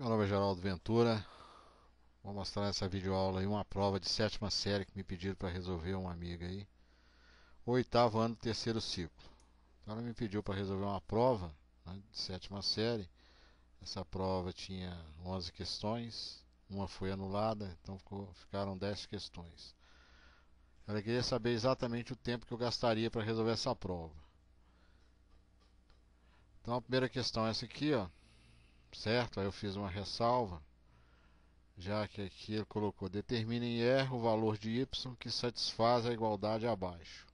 Meu nome é Geraldo Ventura. Vou mostrar nessa videoaula aí uma prova de sétima série que me pediram para resolver uma amiga aí. Oitavo ano, terceiro ciclo. Então ela me pediu para resolver uma prova, né, de sétima série. Essa prova tinha 11 questões, uma foi anulada, então ficaram 10 questões. Ela queria saber exatamente o tempo que eu gastaria para resolver essa prova. Então a primeira questão é essa aqui, ó, certo? Aí eu fiz uma ressalva. Já que aqui ele colocou: determine em R o valor de y que satisfaz a igualdade abaixo.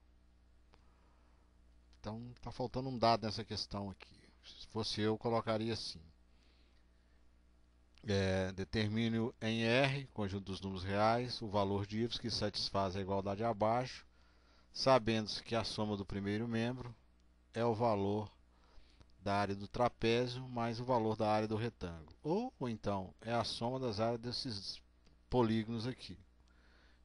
Então está faltando um dado nessa questão aqui. Se fosse eu colocaria assim: determine em R, conjunto dos números reais, o valor de y que satisfaz a igualdade abaixo, sabendo-se que a soma do primeiro membro é o valor da área do trapézio mais o valor da área do retângulo. Ou então é a soma das áreas desses polígonos aqui.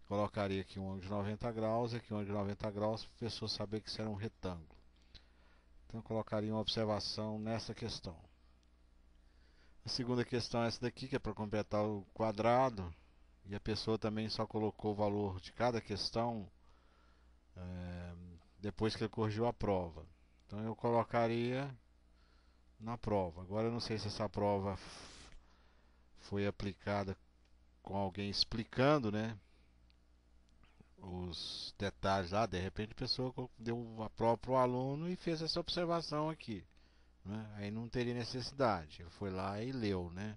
Colocaria aqui um ângulo de 90 graus e aqui um ângulo de 90 graus para a pessoa saber que isso era um retângulo. Então eu colocaria uma observação nessa questão. A segunda questão é essa daqui, que é para completar o quadrado. E a pessoa também só colocou o valor de cada questão depois que ele corrigiu a prova. Então eu colocaria na prova. Agora eu não sei se essa prova foi aplicada com alguém explicando, né, os detalhes lá. De repente a pessoa deu a prova para o aluno e fez essa observação aqui, né? Aí não teria necessidade, ele foi lá e leu, né?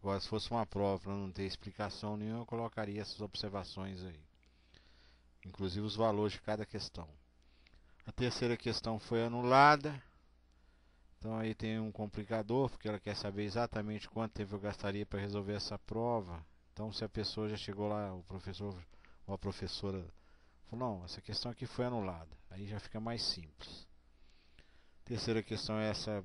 Agora, se fosse uma prova para não ter explicação nenhuma, eu colocaria essas observações aí, inclusive os valores de cada questão. A terceira questão foi anulada. Então aí tem um complicador, porque ela quer saber exatamente quanto tempo eu gastaria para resolver essa prova. Então, se a pessoa já chegou lá, o professor ou a professora falou: não, essa questão aqui foi anulada, aí já fica mais simples. Terceira questão é essas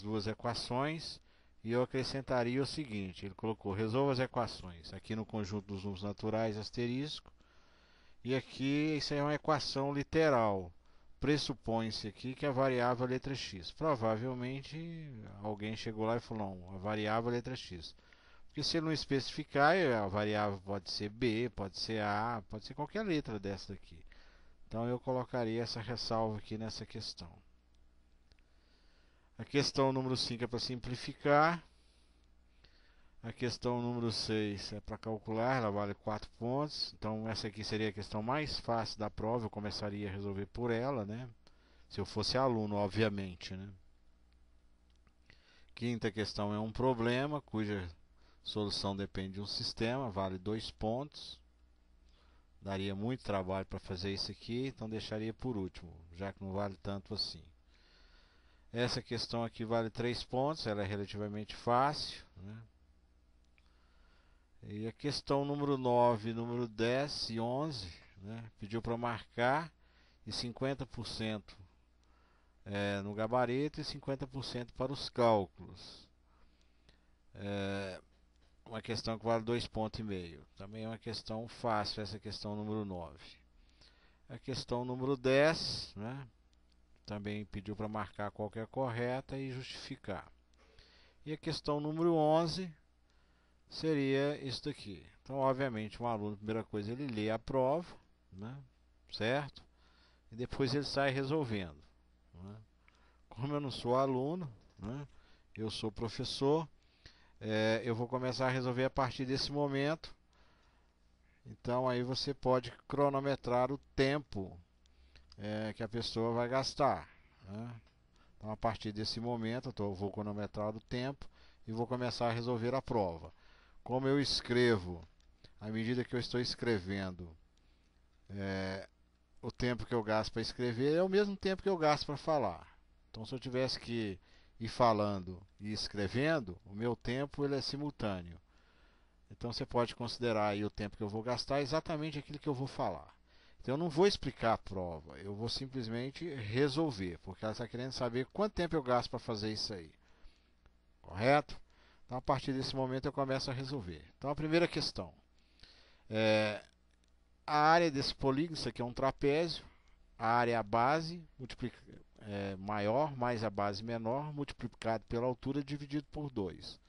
duas equações, e eu acrescentaria o seguinte: ele colocou: resolva as equações aqui no conjunto dos números naturais asterisco, e aqui isso é uma equação literal. Pressupõe-se aqui que a variável é a letra x. Provavelmente alguém chegou lá e falou: não, a variável é a letra x. Porque se ele não especificar, a variável pode ser b, pode ser a, pode ser qualquer letra dessa daqui. Então eu colocaria essa ressalva aqui nessa questão. A questão número 5 é para simplificar. A questão número 6 é para calcular, ela vale 4 pontos. Então essa aqui seria a questão mais fácil da prova, eu começaria a resolver por ela, né? Se eu fosse aluno, obviamente, né? Quinta questão é um problema cuja solução depende de um sistema, vale 2 pontos. Daria muito trabalho para fazer isso aqui, então deixaria por último, já que não vale tanto assim. Essa questão aqui vale 3 pontos, ela é relativamente fácil, né? E a questão número 9, número 10 e 11, né, pediu para marcar e 50% no gabarito e 50% para os cálculos. Uma questão que vale 2,5 pontos. Também é uma questão fácil, essa questão número 9. A questão número 10, né, também pediu para marcar qual que é a correta e justificar. E a questão número 11 seria isso daqui. Então, obviamente, um aluno, a primeira coisa, ele lê a prova, né, certo? E depois ele sai resolvendo, né? Como eu não sou aluno, né, eu sou professor, eu vou começar a resolver a partir desse momento. Então, aí você pode cronometrar o tempo que a pessoa vai gastar, né? Então, a partir desse momento, eu vou cronometrar o tempo e vou começar a resolver a prova. Como eu escrevo, à medida que eu estou escrevendo, o tempo que eu gasto para escrever é o mesmo tempo que eu gasto para falar. Então, se eu tivesse que ir falando e escrevendo, o meu tempo ele é simultâneo. Então, você pode considerar aí o tempo que eu vou gastar exatamente aquilo que eu vou falar. Então, eu não vou explicar a prova, eu vou simplesmente resolver, porque ela está querendo saber quanto tempo eu gasto para fazer isso aí. Correto? Então, a partir desse momento, eu começo a resolver. Então, a primeira questão. A área desse polígono, isso aqui é um trapézio. A área é a base, maior mais a base menor multiplicado pela altura dividido por 2.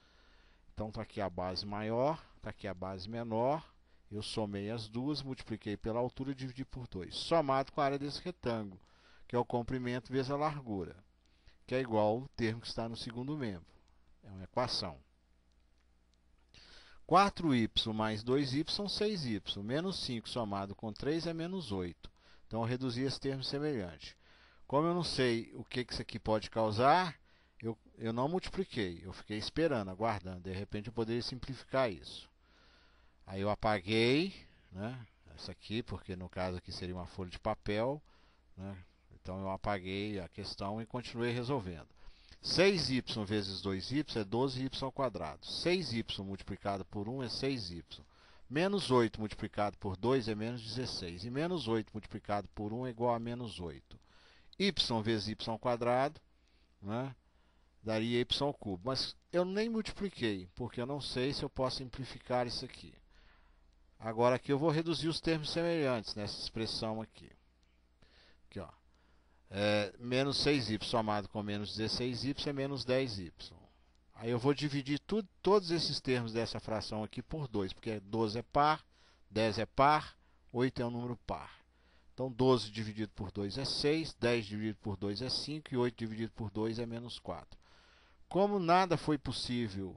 Então está aqui a base maior, está aqui a base menor, eu somei as duas, multipliquei pela altura e dividi por 2, somado com a área desse retângulo, que é o comprimento vezes a largura, que é igual ao termo que está no segundo membro. É uma equação. 4y mais 2y são 6y, menos 5 somado com 3 é menos 8. Então eu reduzi esse termo semelhante. Como eu não sei o que isso aqui pode causar, eu não multipliquei, eu fiquei esperando, aguardando. De repente eu poderia simplificar isso. Aí eu apaguei, né, essa aqui, porque no caso aqui seria uma folha de papel, né, então eu apaguei a questão e continuei resolvendo. 6y vezes 2y é 12y ao quadrado. 6y multiplicado por 1 é 6y. Menos 8 multiplicado por 2 é menos 16. E menos 8 multiplicado por 1 é igual a menos 8. Y vezes y ao quadrado, né, daria y ao cubo. Mas eu nem multipliquei, porque eu não sei se eu posso simplificar isso aqui. Agora aqui eu vou reduzir os termos semelhantes nessa expressão aqui. Aqui, ó. Menos 6y somado com menos 16y é menos 10y. Aí eu vou dividir todos esses termos dessa fração aqui por 2, porque 12 é par, 10 é par, 8 é um número par. Então 12 dividido por 2 é 6, 10 dividido por 2 é 5 e 8 dividido por 2 é menos 4. Como nada foi possível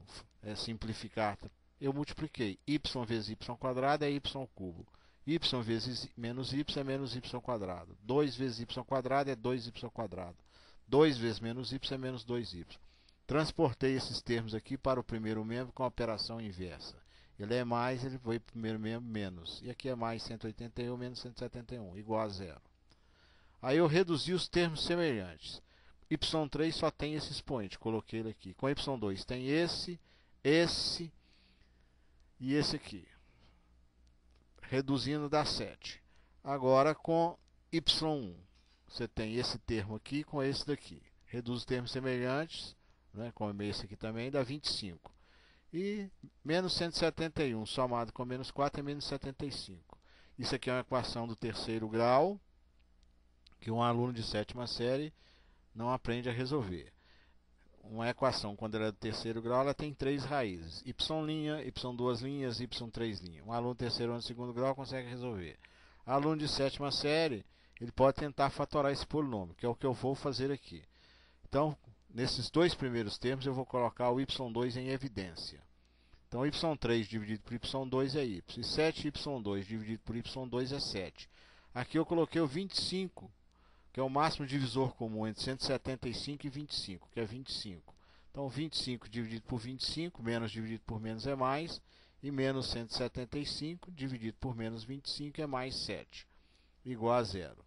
simplificar, eu multipliquei. Y vezes y ao quadrado é y ao cubo. Y vezes menos y é menos y ao quadrado. 2 vezes y ao quadrado é 2y ao quadrado. 2 vezes menos y é menos 2y. Transportei esses termos aqui para o primeiro membro com a operação inversa. Ele é mais, ele foi para o primeiro membro menos. E aqui é mais 181 menos 171, igual a zero. Aí eu reduzi os termos semelhantes. y3 só tem esse expoente, coloquei ele aqui. Com y2 tem esse e esse aqui. Reduzindo dá 7. Agora com y1, você tem esse termo aqui com esse daqui. Reduz os termos semelhantes, né, como esse aqui também, dá 25. E menos 171 somado com menos 4 é menos 75. Isso aqui é uma equação do terceiro grau, que um aluno de sétima série não aprende a resolver. Uma equação, quando ela é do terceiro grau, ela tem 3 raízes. Y', Y2', Y3'. Um aluno terceiro ano, segundo grau consegue resolver. Aluno de sétima série, ele pode tentar fatorar esse polinômio, que é o que eu vou fazer aqui. Então, nesses dois primeiros termos, eu vou colocar o y2 em evidência. Então, y3 dividido por y2 é y. E 7y2 dividido por y2 é 7. Aqui eu coloquei o 25, que é o máximo divisor comum entre 175 e 25, que é 25. Então, 25 dividido por 25, menos dividido por menos é mais, e menos 175 dividido por menos 25 é mais 7, igual a zero.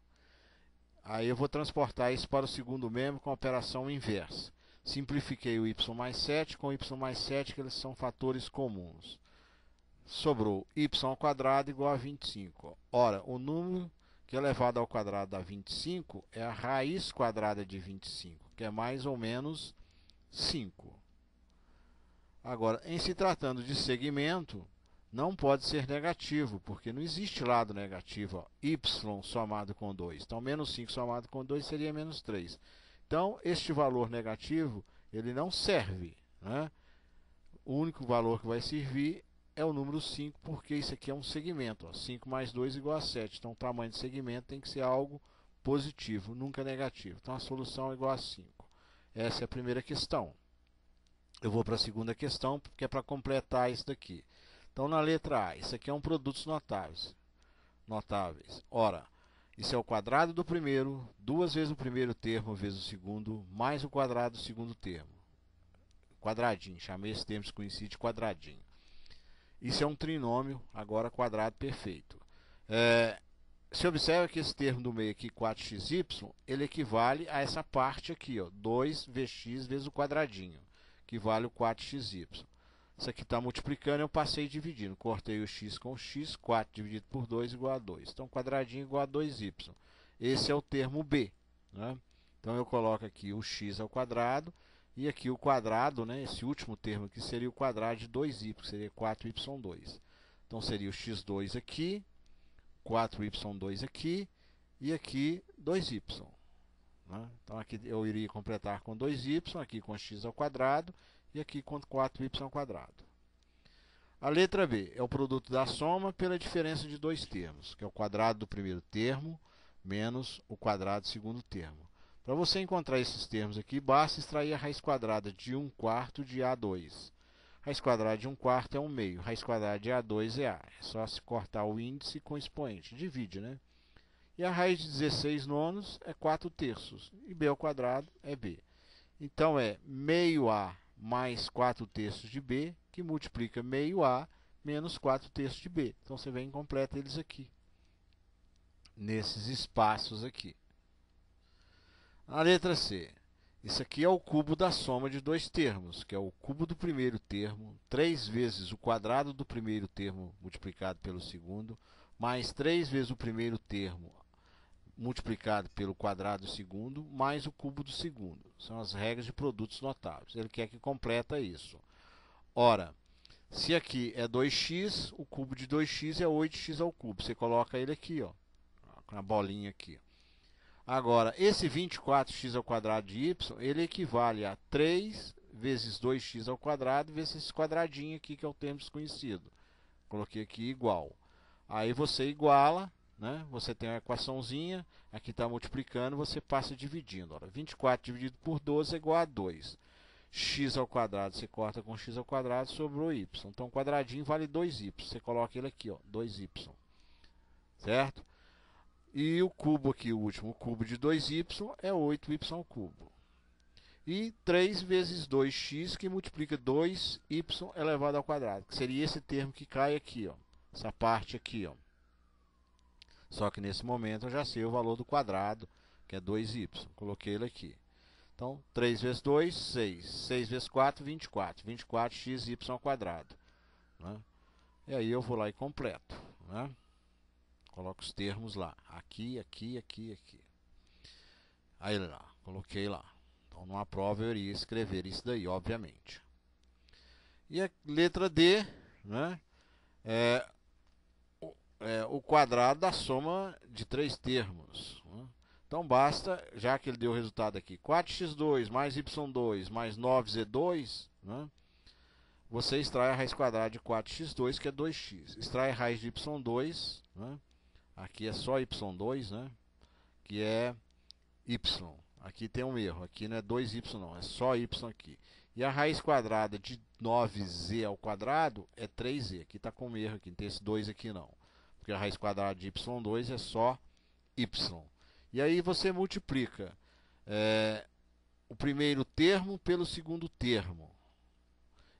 Aí eu vou transportar isso para o segundo membro com a operação inversa. Simplifiquei o y mais 7 com y mais 7, que eles são fatores comuns. Sobrou y ao quadrado igual a 25. Ora, o número que elevado ao quadrado dá 25 é a raiz quadrada de 25, que é mais ou menos 5. Agora, em se tratando de segmento, não pode ser negativo, porque não existe lado negativo. Ó, y somado com 2. Então, menos 5 somado com 2 seria menos 3. Então, este valor negativo, ele não serve, né? O único valor que vai servir é o número 5, porque isso aqui é um segmento. Ó. 5 mais 2 igual a 7. Então, o tamanho de segmento tem que ser algo positivo, nunca negativo. Então, a solução é igual a 5. Essa é a primeira questão. Eu vou para a segunda questão, porque é para completar isso daqui. Então, na letra A, isso aqui é um produtos notáveis. Ora, isso é o quadrado do primeiro, 2 vezes o primeiro termo vezes o segundo, mais o quadrado do segundo termo. Quadradinho, chamei esse termo desconhecido de quadradinho. Isso é um trinômio, agora quadrado perfeito. Se observa que esse termo do meio aqui, 4xy, ele equivale a essa parte aqui, ó, 2vx vezes o quadradinho, que vale o 4xy. Isso aqui está multiplicando, eu passei dividindo. Cortei o x com o x, 4 dividido por 2 igual a 2. Então, quadradinho igual a 2y. Esse é o termo B, né? Então, eu coloco aqui o x ao quadrado. E aqui o quadrado, né, esse último termo aqui seria o quadrado de 2y, que seria 4y2. Então, seria o x2 aqui, 4y2 aqui, e aqui 2y. né? Então aqui eu iria completar com 2y, aqui com x ao quadrado e aqui com 4y ao quadrado. A letra B é o produto da soma pela diferença de dois termos, que é o quadrado do primeiro termo menos o quadrado do segundo termo. Para você encontrar esses termos aqui, basta extrair a raiz quadrada de 1/4 de A2. Raiz quadrada de 1/4 é 1/2. Raiz quadrada de A2 é A. É só se cortar o índice com expoente. Divide, né? E a raiz de 16 nonos é 4/3. E B ao quadrado é B. Então é meio A mais 4/3 de B, que multiplica meio A menos 4/3 de B. Então você vem e completa eles aqui, nesses espaços aqui. A letra C. Isso aqui é o cubo da soma de dois termos, que é o cubo do primeiro termo, 3 vezes o quadrado do primeiro termo multiplicado pelo segundo, mais 3 vezes o primeiro termo multiplicado pelo quadrado do segundo, mais o cubo do segundo. São as regras de produtos notáveis. Ele quer que completa isso. Ora, se aqui é 2x, o cubo de 2x é 8x ao cubo. Você coloca ele aqui, ó, com a bolinha aqui. Agora, esse 24x ao quadrado de y, ele equivale a 3 vezes 2x ao quadrado, vezes esse quadradinho aqui, que é o termo desconhecido. Coloquei aqui igual. Aí você iguala, né? Você tem uma equaçãozinha, aqui está multiplicando, você passa dividindo. Ora, 24 dividido por 12 é igual a 2. X ao quadrado, você corta com x ao quadrado, sobrou y. Então, o quadradinho vale 2y. Você coloca ele aqui, ó, 2y. Certo? E o cubo aqui, o último, o cubo de 2y é 8y ao cubo. E 3 vezes 2x, que multiplica 2y elevado ao quadrado, que seria esse termo que cai aqui, ó, essa parte aqui, ó. Só que nesse momento eu já sei o valor do quadrado, que é 2y. Coloquei ele aqui. Então, 3 vezes 2, 6. 6 vezes 4, 24. 24xy ao quadrado. Né? E aí eu vou lá e completo. Né? Coloco os termos lá. Aqui, aqui, aqui, aqui. Aí lá, coloquei lá. Então, numa prova eu iria escrever isso daí, obviamente. E a letra D, né? É o quadrado da soma de três termos. Né? Então basta, já que ele deu o resultado aqui, 4x2 mais y2 mais 9z2, né? Você extrai a raiz quadrada de 4x2, que é 2x. Extrai a raiz de y2, né? Aqui é só y2, né? Que é y. Aqui tem um erro, aqui não é 2y não, é só y aqui. E a raiz quadrada de 9z ao quadrado é 3z. Aqui está com um erro, aqui, não tem esse 2 aqui não. Porque a raiz quadrada de y2 é só y. E aí você multiplica o primeiro termo pelo segundo termo.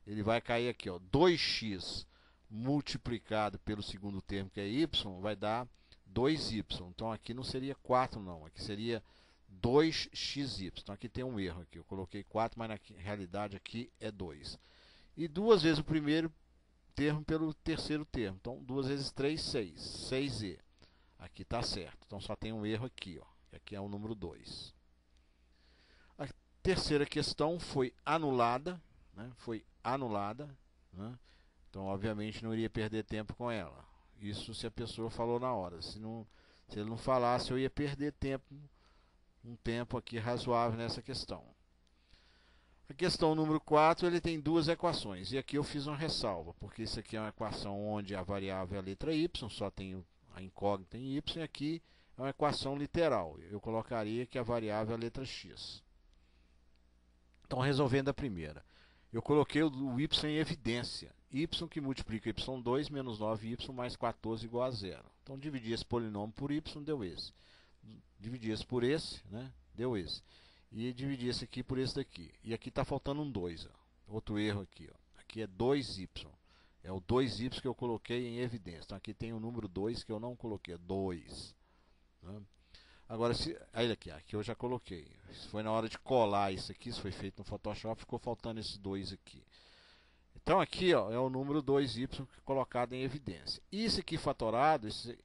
Ele vai cair aqui, ó, 2x multiplicado pelo segundo termo, que é y, vai dar 2y. Então aqui não seria 4 não, aqui seria 2xy. Então aqui tem um erro aqui. Eu coloquei 4, mas na realidade aqui é 2. E 2 vezes o primeiro termo pelo terceiro termo. Então 2 vezes 3, 6. 6z. Aqui está certo. Então só tem um erro aqui, ó. E aqui é o número 2. A terceira questão foi anulada, né? Foi anulada, né? Então obviamente não iria perder tempo com ela. Isso se a pessoa falou na hora. Se ele não falasse, eu ia perder tempo, um tempo aqui razoável nessa questão. A questão número 4, ele tem duas equações. E aqui eu fiz uma ressalva, porque isso aqui é uma equação onde a variável é a letra y, só tem a incógnita em y, e aqui é uma equação literal. Eu colocaria que a variável é a letra x. Então, resolvendo a primeira. Eu coloquei o y em evidência. Y que multiplica y2 menos 9y mais 14 igual a 0. Então, dividi esse polinômio por y, deu esse. Dividi esse por esse, né? Deu esse. E dividi esse aqui por esse daqui. E aqui está faltando um 2. Ó. Outro erro aqui. Ó. Aqui é 2y. É o 2y que eu coloquei em evidência. Então aqui tem o número 2 que eu não coloquei. 2. Né? Agora, aí aqui eu já coloquei. Se foi na hora de colar isso aqui, isso foi feito no Photoshop, ficou faltando esse 2 aqui. Então aqui ó, é o número 2y colocado em evidência. Isso aqui fatorado, esse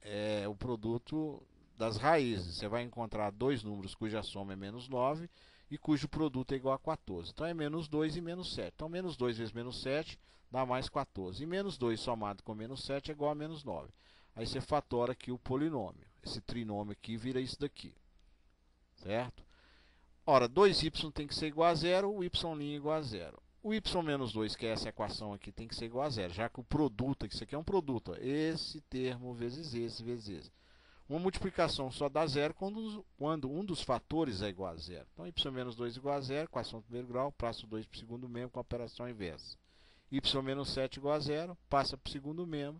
é o produto das raízes. Você vai encontrar dois números cuja soma é menos 9 e cujo produto é igual a 14. Então é menos 2 e menos 7. Então menos 2 vezes menos 7 dá mais 14. E menos 2 somado com menos 7 é igual a menos 9. Aí você fatora aqui o polinômio. Esse trinômio aqui vira isso daqui. certo? Ora, 2y tem que ser igual a zero, o y' igual a zero. O y menos 2, que é essa equação aqui, tem que ser igual a zero, já que o produto, isso aqui é um produto, ó, esse termo vezes esse, vezes esse. Uma multiplicação só dá zero quando um dos fatores é igual a zero. Então, y menos 2 igual a zero, equação do primeiro grau, passo 2 para o segundo membro com a operação inversa. Y menos 7 igual a zero, passa para o segundo membro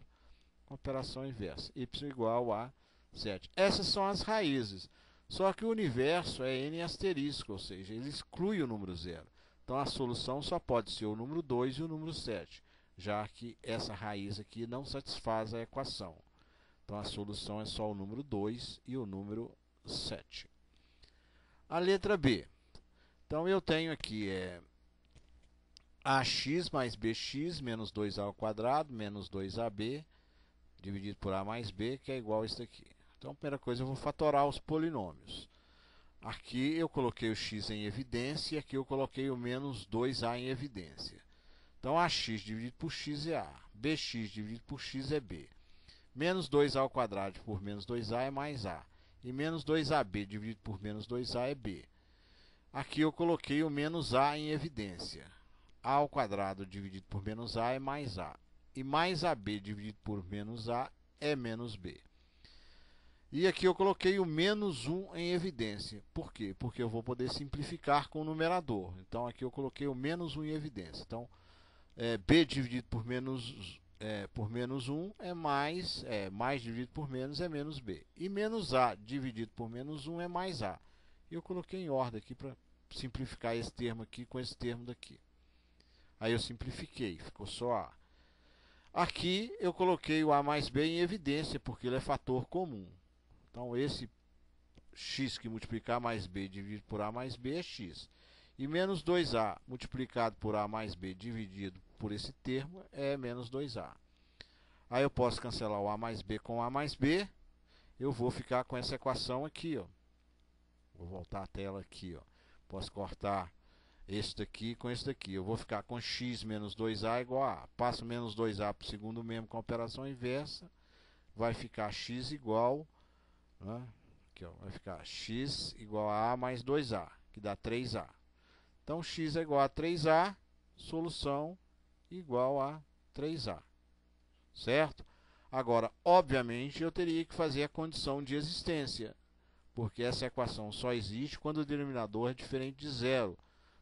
com a operação inversa. Y igual a 7. Essas são as raízes. Só que o universo é n asterisco, ou seja, ele exclui o número zero. Então, a solução só pode ser o número 2 e o número 7, já que essa raiz aqui não satisfaz a equação. Então, a solução é só o número 2 e o número 7. A letra B. Então, eu tenho aqui ax mais bx menos 2a ao quadrado menos 2ab dividido por a mais b, que é igual a isso aqui. Então, a primeira coisa, eu vou fatorar os polinômios. Aqui eu coloquei o x em evidência e aqui eu coloquei o menos 2a em evidência. Então, ax dividido por x é a, bx dividido por x é b. Menos 2a ao quadrado por menos 2a é mais a. E menos 2ab dividido por menos 2a é b. Aqui eu coloquei o menos a em evidência. A ao quadrado dividido por menos a é mais a. E mais ab dividido por menos a é menos b. E aqui eu coloquei o menos 1 em evidência. Por quê? Porque eu vou poder simplificar com o numerador. Então, aqui eu coloquei o menos 1 em evidência. Então, b dividido por menos 1 é mais dividido por menos é menos b. E menos a dividido por menos 1 é mais a. E eu coloquei em ordem aqui para simplificar esse termo aqui com esse termo daqui. Aí eu simplifiquei, ficou só a. Aqui eu coloquei o a mais b em evidência, porque ele é fator comum. Então, esse x que multiplicar mais b dividido por a mais b é x. E menos 2a multiplicado por a mais b dividido por esse termo é menos 2a. Aí eu posso cancelar o a mais b com o a mais b. Eu vou ficar com essa equação aqui, ó. Vou voltar a tela aqui, ó. Posso cortar esse daqui com esse daqui. Eu vou ficar com x menos 2a igual a. Passo menos 2a para o segundo membro com a operação inversa. Vai ficar x igual... Aqui, ó, vai ficar x igual a mais 2a, que dá 3a. Então, x é igual a 3a, solução igual a 3a. Certo? Agora, obviamente, eu teria que fazer a condição de existência, porque essa equação só existe quando o denominador é diferente de zero.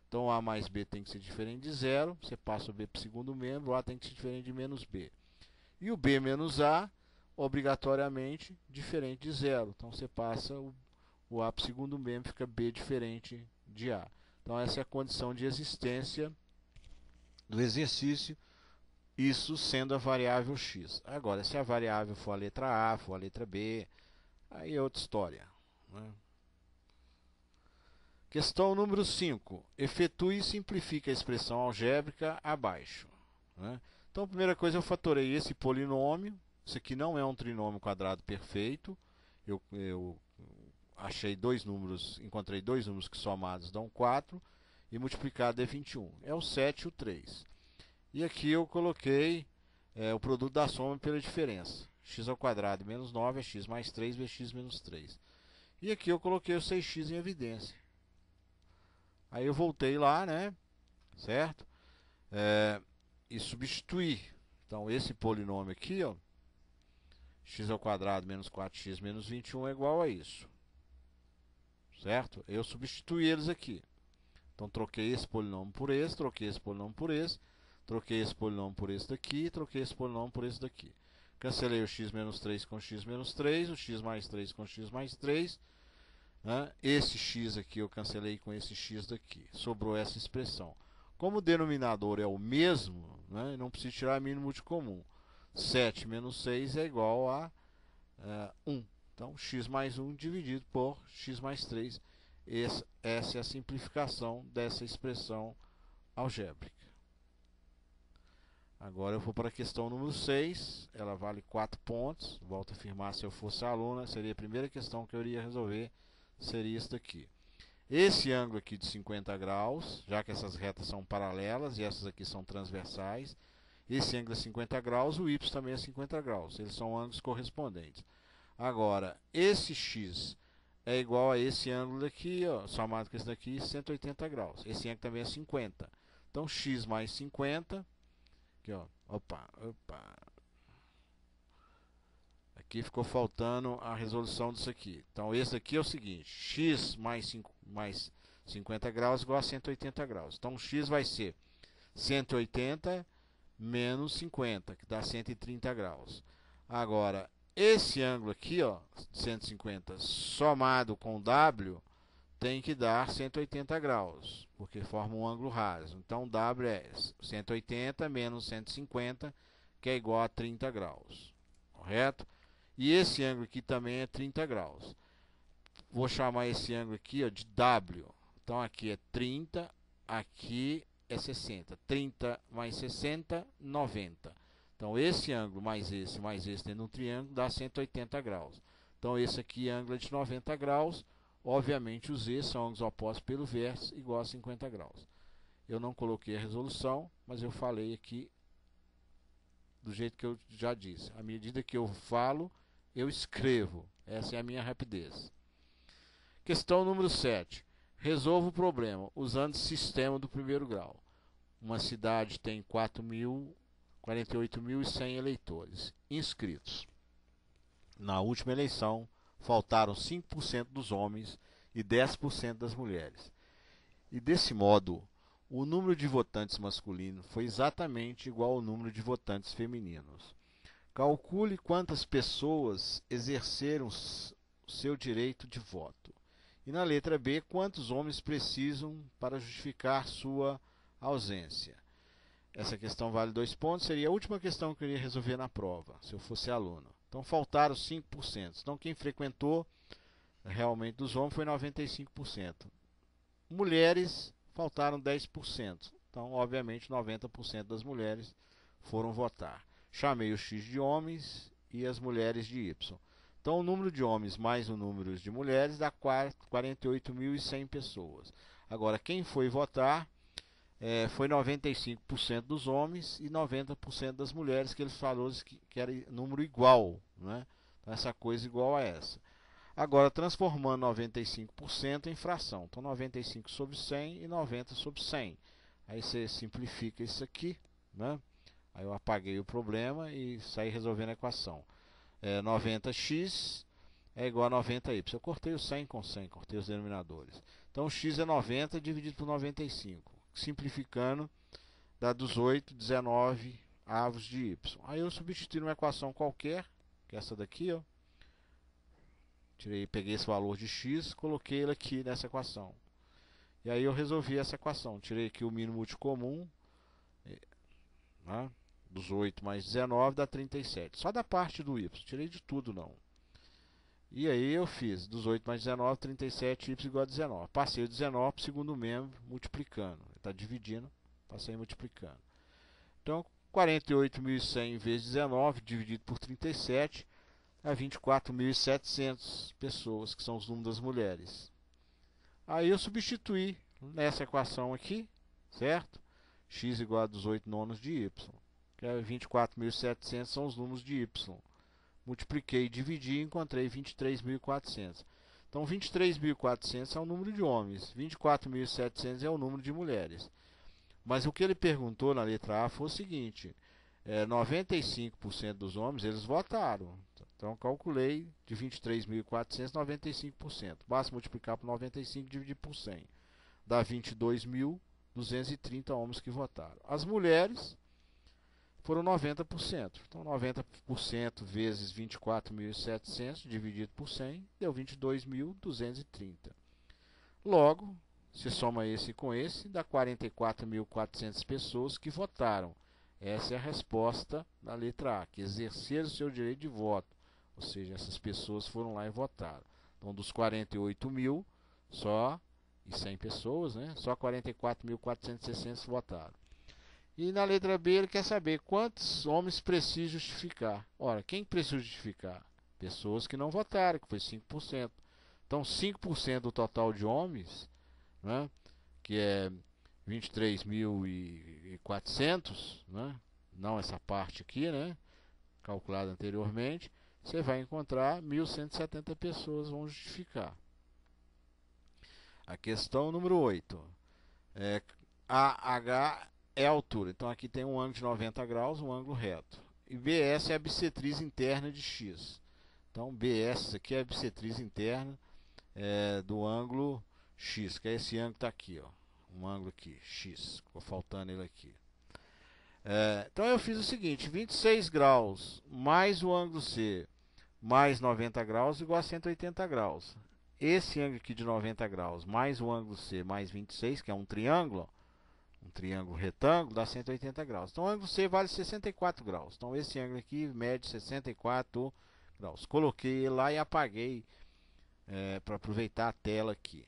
Então, a mais b tem que ser diferente de zero, você passa o b para o segundo membro, o a tem que ser diferente de menos b. E o b menos a, obrigatoriamente, diferente de zero. Então, você passa o a para o segundo membro, fica b diferente de a. Então, essa é a condição de existência do exercício, isso sendo a variável x. Agora, se a variável for a letra a, for a letra b, aí é outra história, né? Questão número 5. Efetue e simplifique a expressão algébrica abaixo, né? Então, a primeira coisa, eu fatorei esse polinômio. Isso aqui não é um trinômio quadrado perfeito. Eu achei dois números, encontrei dois números que somados dão 4 e multiplicado é 21. É o 7 e o 3. E aqui eu coloquei o produto da soma pela diferença. X ao quadrado menos 9 é x mais 3 vezes x menos 3. E aqui eu coloquei o 6x em evidência. Aí eu voltei lá, né? Certo? E substituí. Então, esse polinômio aqui, ó, x ao quadrado menos 4x menos 21 é igual a isso. Certo? Eu substituí eles aqui. Então, troquei esse polinômio por esse, troquei esse polinômio por esse, troquei esse polinômio por esse daqui, troquei esse polinômio por esse daqui. Cancelei o x menos 3 com x menos 3, o x mais 3 com x mais 3. Né? Esse x aqui eu cancelei com esse x daqui. Sobrou essa expressão. Como o denominador é o mesmo, né, não preciso tirar mínimo de comum. 7 menos 6 é igual a 1. Então, x mais 1 dividido por x mais 3. Essa é a simplificação dessa expressão algébrica. Agora eu vou para a questão número 6. Ela vale 4 pontos. Volto a afirmar, se eu fosse aluna, seria a primeira questão que eu iria resolver. Seria isso daqui. Esse ângulo aqui de 50 graus, já que essas retas são paralelas e essas aqui são transversais, esse ângulo é 50 graus, o y também é 50 graus. Eles são ângulos correspondentes. Agora, esse x é igual a esse ângulo daqui, ó, somado com esse daqui, 180 graus. Esse ângulo também é 50. Então, x mais 50, aqui, ó, opa. Aqui ficou faltando a resolução disso aqui. Então, esse aqui é o seguinte, x mais 50 graus igual a 180 graus. Então, x vai ser 180 menos 50, que dá 130 graus. Agora, esse ângulo aqui, ó, 150, somado com W, tem que dar 180 graus, porque forma um ângulo raso. Então, W é 180 menos 150, que é igual a 30 graus. Correto? E esse ângulo aqui também é 30 graus. Vou chamar esse ângulo aqui, ó, de W. Então, aqui é 30, aqui é 60. 30 mais 60, 90. Então, esse ângulo mais esse dentro de um triângulo dá 180 graus. Então, esse aqui é ângulo de 90 graus. Obviamente, os E são ângulos opostos pelo vértice, igual a 50 graus. Eu não coloquei a resolução, mas eu falei aqui do jeito que eu já disse. À medida que eu falo, eu escrevo. Essa é a minha rapidez. Questão número 7. Resolva o problema usando o sistema do primeiro grau. Uma cidade tem 48.100 eleitores inscritos. Na última eleição, faltaram 5% dos homens e 10% das mulheres. E desse modo, o número de votantes masculinos foi exatamente igual ao número de votantes femininos. Calcule quantas pessoas exerceram seu direito de voto. E na letra B, quantos homens precisam para justificar sua ausência. Essa questão vale 2 pontos, seria a última questão que eu iria resolver na prova, se eu fosse aluno. Então faltaram 5%. Então quem frequentou realmente dos homens foi 95%. Mulheres faltaram 10%. Então, obviamente, 90% das mulheres foram votar. Chamei o X de homens e as mulheres de Y. Então, o número de homens mais o número de mulheres dá 48.100 pessoas. Agora, quem foi votar foi 95% dos homens e 90% das mulheres, que eles falaram que era número igual, né? Então, essa coisa igual a essa. Agora, transformando 95% em fração. Então, 95 sobre 100 e 90 sobre 100. Aí você simplifica isso aqui, né? Aí eu apaguei o problema e saí resolvendo a equação. 90x é igual a 90y. Eu cortei o 100 com 100, cortei os denominadores. Então, x é 90 dividido por 95. Simplificando, dá 18, 19 avos de y. Aí eu substituí uma equação qualquer, que é essa daqui, ó. Peguei esse valor de x, coloquei ele aqui nessa equação. E aí eu resolvi essa equação. Tirei aqui o mínimo útil comum, né? 18 mais 19 dá 37. Só da parte do y, tirei de tudo não. E aí eu fiz 18 mais 19, 37, y igual a 19. Passei o 19 para o segundo membro, multiplicando. Está dividindo, passei multiplicando. Então, 48.100 vezes 19, dividido por 37, a 24.700 pessoas, que são os números das mulheres. Aí eu substituí nessa equação aqui, certo? X igual a 18 nonos de y, que é 24.700 são os números de y. Multipliquei, dividi e encontrei 23.400. Então, 23.400 é o número de homens, 24.700 é o número de mulheres. Mas o que ele perguntou na letra A foi o seguinte, 95% dos homens, eles votaram. Então, calculei de 23.400, 95%. Basta multiplicar por 95 e dividir por 100. Dá 22.230 homens que votaram. As mulheres foram 90%. Então, 90% vezes 24.700 dividido por 100 deu 22.230. Logo, se soma esse com esse, dá 44.400 pessoas que votaram. Essa é a resposta da letra A, que exerceram o seu direito de voto. Ou seja, essas pessoas foram lá e votaram. Então, dos 48.000, só, e 100 pessoas, né? Só 44.460 votaram. E na letra B ele quer saber quantos homens precisa justificar. Ora, quem precisa justificar? Pessoas que não votaram, que foi 5%. Então, 5% do total de homens, né? Que é 23.400, né? Não essa parte aqui, né? Calculada anteriormente, você vai encontrar 1.170 pessoas vão justificar. A questão número 8. AH é a altura. Então aqui tem um ângulo de 90 graus, um ângulo reto. E BS é a bissetriz interna de X. Então BS aqui é a bissetriz interna do ângulo X, que é esse ângulo que está aqui, ó. Um ângulo aqui, X. Ficou faltando ele aqui. Então eu fiz o seguinte: 26 graus mais o ângulo C mais 90 graus igual a 180 graus. Esse ângulo aqui de 90 graus mais o ângulo C mais 26, que é um triângulo retângulo, dá 180 graus. Então o ângulo C vale 64 graus. Então esse ângulo aqui mede 64 graus. Coloquei ele lá e apaguei para aproveitar a tela aqui.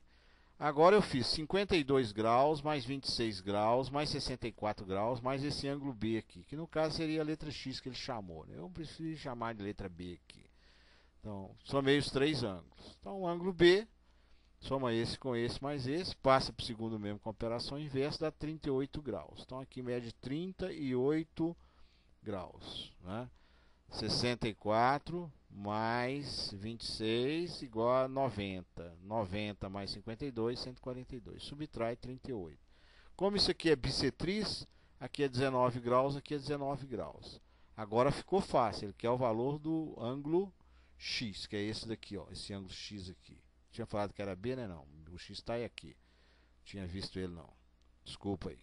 Agora eu fiz 52 graus, mais 26 graus, mais 64 graus, mais esse ângulo B aqui, que no caso seria a letra X que ele chamou, né? Eu prefiro chamar de letra B aqui. Então, somei os três ângulos. Então, o ângulo B, soma esse com esse mais esse, passa para o segundo mesmo com operação inversa, dá 38 graus. Então, aqui mede 38 graus, né? 64 mais 26 igual a 90. 90 mais 52, 142. Subtrai 38. Como isso aqui é bissetriz, aqui é 19 graus, aqui é 19 graus. Agora ficou fácil. Ele quer o valor do ângulo X, que é esse daqui, ó, esse ângulo X aqui. Tinha falado que era B, né? Não. O X está aí aqui. Tinha visto ele não. Desculpa aí.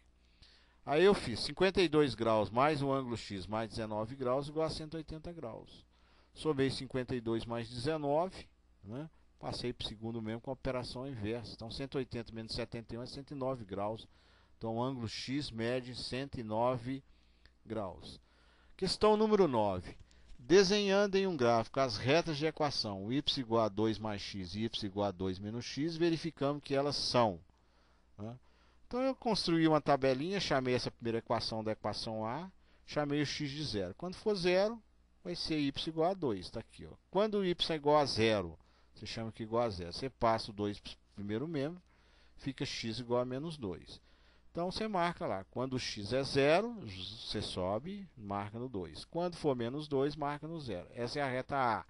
Aí eu fiz 52 graus mais o ângulo X mais 19 graus igual a 180 graus. Somei 52 mais 19, né? Passei para o segundo mesmo com a operação inversa. Então 180 menos 71 é 109 graus. Então o ângulo X mede 109 graus. Questão número 9. Desenhando em um gráfico as retas de equação y igual a 2 mais x e y igual a 2 menos x, verificamos que elas são, né? Então eu construí uma tabelinha, chamei essa primeira equação da equação A, chamei o x de zero. Quando for zero, vai ser y igual a 2. Está aqui, ó. Quando y é igual a zero, você chama que igual a zero. Você passa o 2 para o primeiro membro, fica x igual a menos 2. Então você marca lá. Quando o x é zero, você sobe, marca no 2. Quando for menos 2, marca no zero. Essa é a reta A.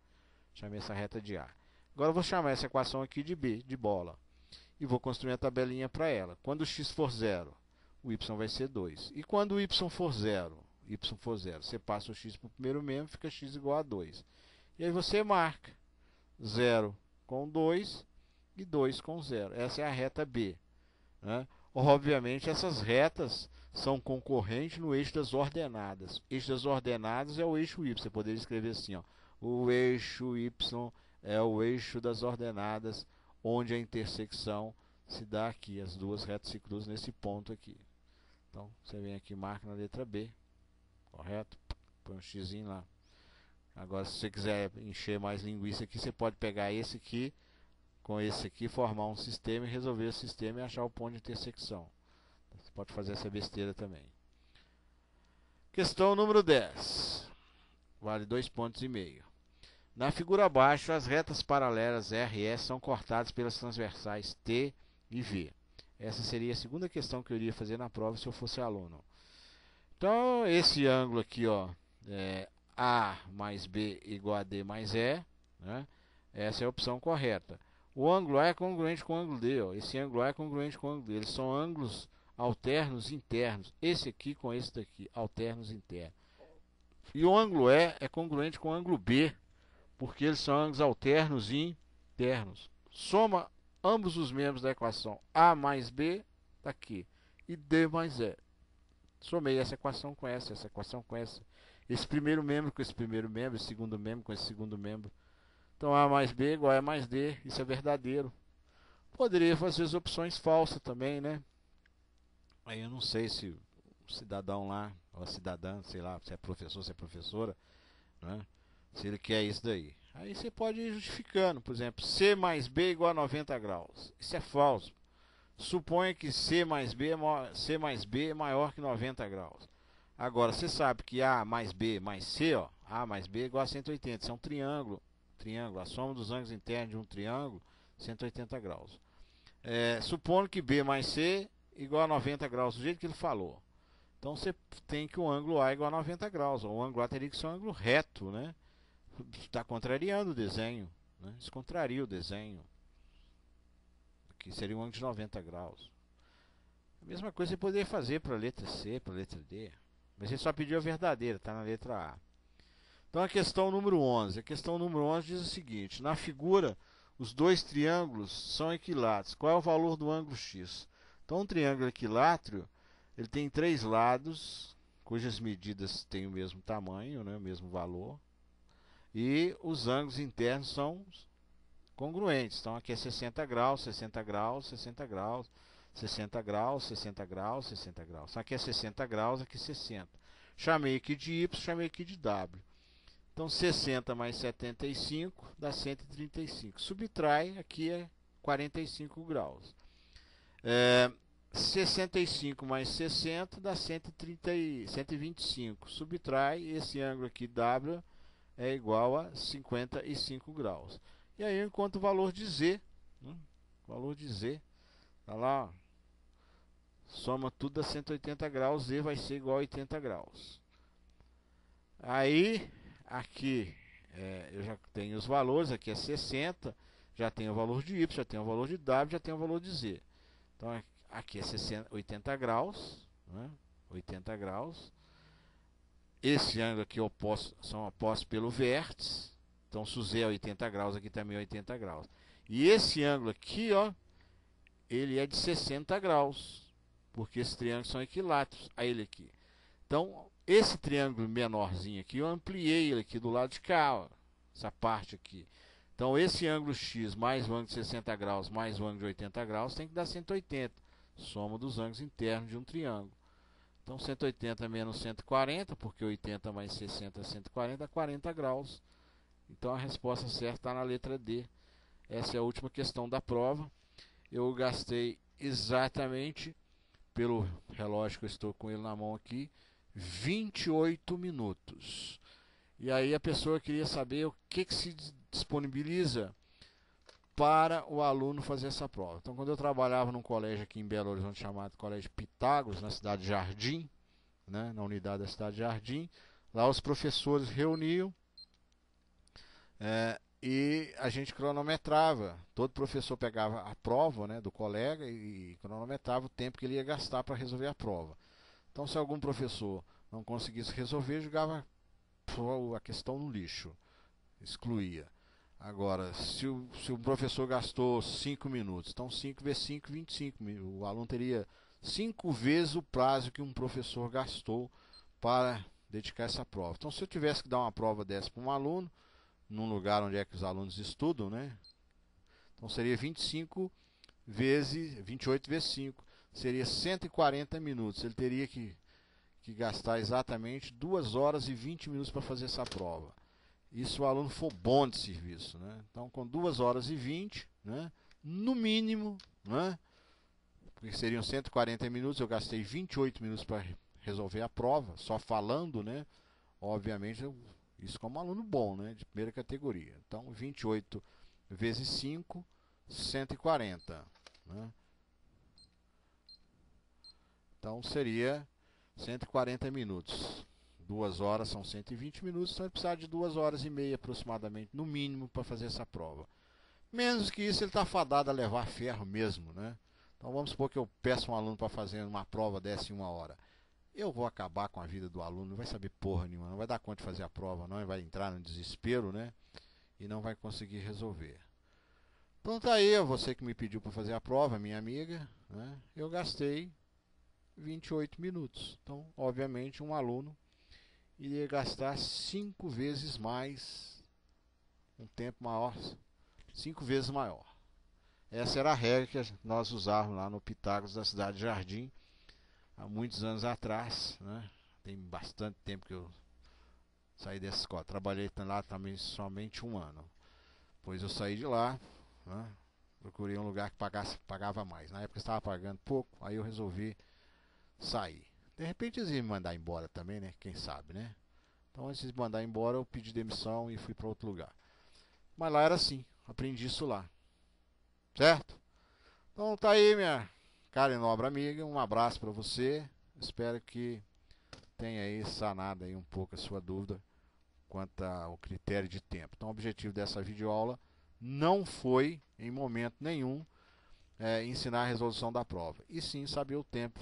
Chamei essa reta de A. Agora eu vou chamar essa equação aqui de B, de bola. E vou construir a tabelinha para ela. Quando o x for zero, o y vai ser 2. E quando o y for zero, você passa o x para o primeiro membro, fica x igual a 2. E aí você marca 0 com 2 e 2 com 0. Essa é a reta B, né? Obviamente, essas retas são concorrentes no eixo das ordenadas. O eixo das ordenadas é o eixo y. Você poderia escrever assim, ó, o eixo y é o eixo das ordenadas, onde a intersecção se dá aqui. As duas retas se cruzam nesse ponto aqui. Então, você vem aqui e marca na letra B. Correto? Põe um xizinho lá. Agora, se você quiser encher mais linguiça aqui, você pode pegar esse aqui, com esse aqui, formar um sistema e resolver o sistema e achar o ponto de intersecção. Você pode fazer essa besteira também. Questão número 10. Vale 2,5 pontos. Na figura abaixo, as retas paralelas R e S são cortadas pelas transversais T e V. Essa seria a segunda questão que eu iria fazer na prova se eu fosse aluno. Então, esse ângulo aqui, ó, A mais B igual a D mais E, né? Essa é a opção correta. O ângulo A é congruente com o ângulo D. Ó. Esse ângulo A é congruente com o ângulo D. Eles são ângulos alternos internos. Esse aqui com esse daqui, alternos internos. E o ângulo E é congruente com o ângulo B, porque eles são ângulos alternos internos. Soma ambos os membros da equação A mais B, está aqui, e D mais E. Somei essa equação com essa equação com essa. Esse primeiro membro com esse primeiro membro, esse segundo membro com esse segundo membro. Então A mais B igual a E mais D, isso é verdadeiro. Poderia fazer as opções falsas também, né? Aí eu não sei se o cidadão lá, ou a cidadã, sei lá, se é professor, se é professora, né? Se ele quer isso daí. Aí você pode ir justificando, por exemplo, C mais B igual a 90 graus. Isso é falso. Suponha que C mais B é maior que 90 graus. Agora, você sabe que A mais B mais C, ó, A mais B igual a 180. Isso é um triângulo. A soma dos ângulos internos de um triângulo, 180 graus. Supondo que B mais C igual a 90 graus, do jeito que ele falou. Então você tem que o ângulo A igual a 90 graus. O ângulo A teria que ser um ângulo reto, né? Está contrariando o desenho, né? Isso contraria o desenho. aqui, seria um ângulo de 90 graus. A mesma coisa você poderia fazer para a letra C, para a letra D. Mas ele só pediu a verdadeira, está na letra A. Então a questão número 11. A questão número 11 diz o seguinte: na figura, os dois triângulos são equiláteros. Qual é o valor do ângulo x? Então um triângulo equilátero, ele tem três lados, cujas medidas têm o mesmo tamanho, né, o mesmo valor. E os ângulos internos são congruentes. Então aqui é 60 graus, 60 graus, 60 graus, 60 graus, 60 graus, 60 graus. Então aqui é 60 graus, aqui 60. Chamei aqui de Y, chamei aqui de W. Então 60 mais 75 dá 135. Subtrai, aqui é 45 graus. 65 mais 60 dá 125. Subtrai, esse ângulo aqui W é igual a 55 graus. E aí eu encontro o valor de Z. Né? O valor de Z. Está lá, ó. Soma tudo dá 180 graus. Z vai ser igual a 80 graus. Aí, aqui eu já tenho os valores. Aqui é 60. Já tenho o valor de Y, já tenho o valor de W, já tenho o valor de Z. Então, aqui é 80 graus. Né? 80 graus. Esse ângulo aqui são opostos pelo vértice. Então, se o Z é 80 graus, aqui também é 80 graus. E esse ângulo aqui, ó, ele é de 60 graus. Porque esses triângulos são equiláteros a ele aqui. Então, esse triângulo menorzinho aqui, eu ampliei ele aqui do lado de cá, ó, essa parte aqui. Então, esse ângulo x mais o ângulo de 60 graus mais o ângulo de 80 graus tem que dar 180. Soma dos ângulos internos de um triângulo. Então, 180 menos 140, porque 80 mais 60 é 140, dá 40 graus. Então, a resposta certa está na letra D. Essa é a última questão da prova. Eu gastei exatamente, pelo relógio que eu estou com ele na mão aqui, 28 minutos. E aí a pessoa queria saber o que se disponibiliza para o aluno fazer essa prova. Então, quando eu trabalhava num colégio aqui em Belo Horizonte chamado Colégio Pitágoras, na cidade de Jardim, né, na unidade da cidade de Jardim, lá os professores reuniam e a gente cronometrava. Todo professor pegava a prova, né, do colega e cronometrava o tempo que ele ia gastar para resolver a prova. Então, se algum professor não conseguisse resolver, jogava a questão no lixo, excluía. Agora, se o professor gastou 5 minutos, então 5 vezes 5, 25 minutos. O aluno teria 5 vezes o prazo que um professor gastou para dedicar essa prova. Então, se eu tivesse que dar uma prova dessa para um aluno, num lugar onde é que os alunos estudam, né? Então, seria 28 vezes 5, seria 140 minutos. Ele teria que gastar exatamente 2 horas e 20 minutos para fazer essa prova. Isso se o aluno for bom de serviço, né? Então, com 2 horas e 20, né, no mínimo, né, porque seriam 140 minutos, eu gastei 28 minutos para resolver a prova, só falando, né? Obviamente, isso como aluno bom, né, de primeira categoria. Então, 28 vezes 5, 140. Né? Então, seria 140 minutos. 2 horas são 120 minutos, então ele precisa de 2 horas e meia aproximadamente, no mínimo, para fazer essa prova. Menos que isso, ele está fadado a levar ferro mesmo, né? Então vamos supor que eu peço um aluno para fazer uma prova dessa em 1 hora. Eu vou acabar com a vida do aluno, não vai saber porra nenhuma, não vai dar conta de fazer a prova, não, ele vai entrar no desespero, né? E não vai conseguir resolver. Então tá aí, você que me pediu para fazer a prova, minha amiga, né? Eu gastei 28 minutos. Então, obviamente, um aluno iria gastar 5 vezes mais, um tempo maior, 5 vezes maior. Essa era a regra que nós usávamos lá no Pitágoras da cidade de Jardim, há muitos anos atrás, né? Tem bastante tempo que eu saí dessa escola. Trabalhei lá também somente 1 ano. Depois eu saí de lá, né? Procurei um lugar que pagava mais. Na época eu estava pagando pouco, aí eu resolvi sair. De repente eles iam me mandar embora também, né? Quem sabe, né? Então antes de me mandar embora, eu pedi demissão e fui para outro lugar. Mas lá era assim, aprendi isso lá. Certo? Então tá aí, minha cara e nobre amiga. Um abraço para você. Espero que tenha aí sanado aí um pouco a sua dúvida quanto ao critério de tempo. Então o objetivo dessa videoaula não foi, em momento nenhum, ensinar a resolução da prova, e sim saber o tempo,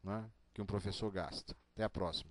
né, que um professor gasta. Até a próxima.